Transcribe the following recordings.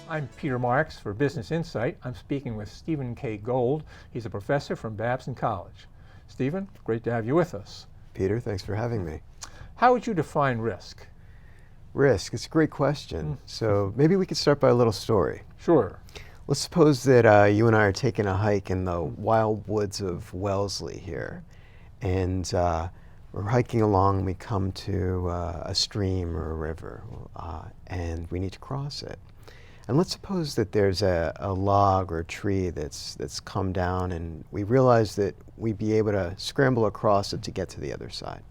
I'm Peter Marx for Business Insight. I'm speaking with Stephen K. Gold. He's a professor from Babson College. Stephen, great to have you with us. Peter, thanks for having me. How would you define risk? Risk, it's a great question. So maybe we could start by a little story. Sure. Let's suppose that you and I are taking a hike in the wild woods of Wellesley here. And we're hiking along and we come to a stream or a river and we need to cross it. And let's suppose that there's a log or a tree that's come down and we realize that we'd be able to scramble across it to get to the other side.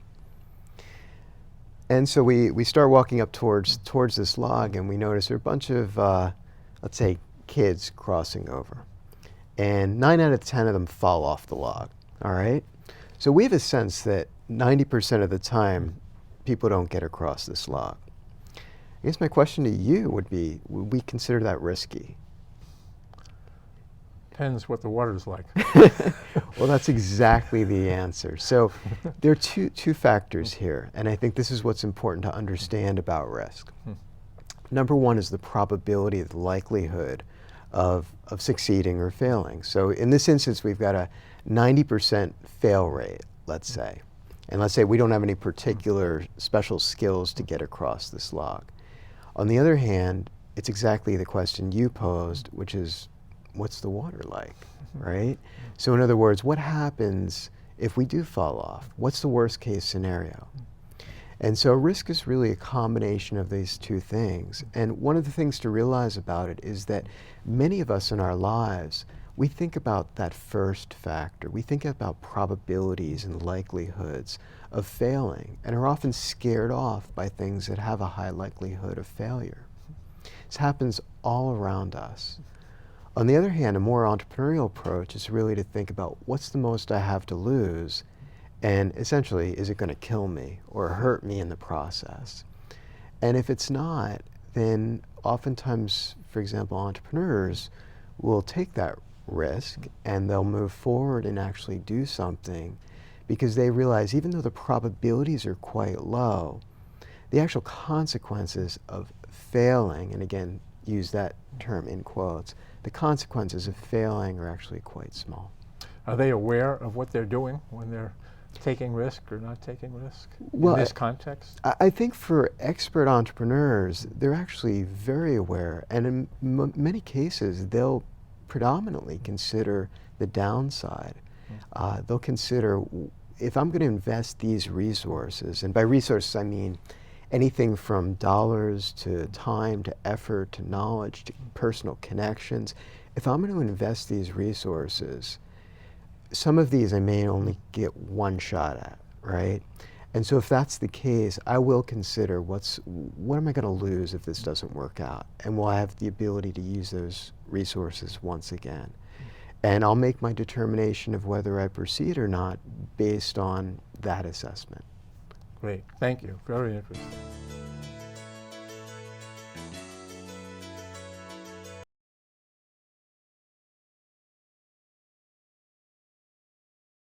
And so we start walking up towards this log and we notice there are a bunch of, let's say, kids crossing over. And 9 out of 10 of them fall off the log, all right? So we have a sense that 90% of the time, people don't get across this log. I guess my question to you would be, would we consider that risky? Depends what the water's like. Well, that's exactly the answer. So there are two factors here, and I think this is what's important to understand about risk. Number one is the probability, the likelihood of succeeding or failing. So in this instance, we've got a 90% fail rate, let's say. And let's say we don't have any particular special skills to get across this log. On the other hand, it's exactly the question you posed, which is, what's the water like, right? So in other words, what happens if we do fall off? What's the worst case scenario? And so risk is really a combination of these two things. And one of the things to realize about it is that many of us in our lives, we think about that first factor. We think about probabilities and likelihoods of failing and are often scared off by things that have a high likelihood of failure. This happens all around us. On the other hand, a more entrepreneurial approach is really to think about what's the most I have to lose, and essentially, is it going to kill me or hurt me in the process? And if it's not, then oftentimes, for example, entrepreneurs will take that risk and they'll move forward and actually do something because they realize even though the probabilities are quite low, the actual consequences of failing, and again, use that term in quotes, the consequences of failing are actually quite small. Are they aware of what they're doing when they're taking risk or not taking risk in this context? I think for expert entrepreneurs, they're actually very aware, and in many cases, they'll predominantly consider the downside. They'll consider, if I'm going to invest these resources, and by resources I mean anything from dollars to time to effort to knowledge to personal connections, if I'm going to invest these resources, some of these I may only get one shot at, right? And so if that's the case, I will consider what am I going to lose if this doesn't work out? And will I have the ability to use those resources once again? And I'll make my determination of whether I proceed or not based on that assessment. Great, thank you, very interesting.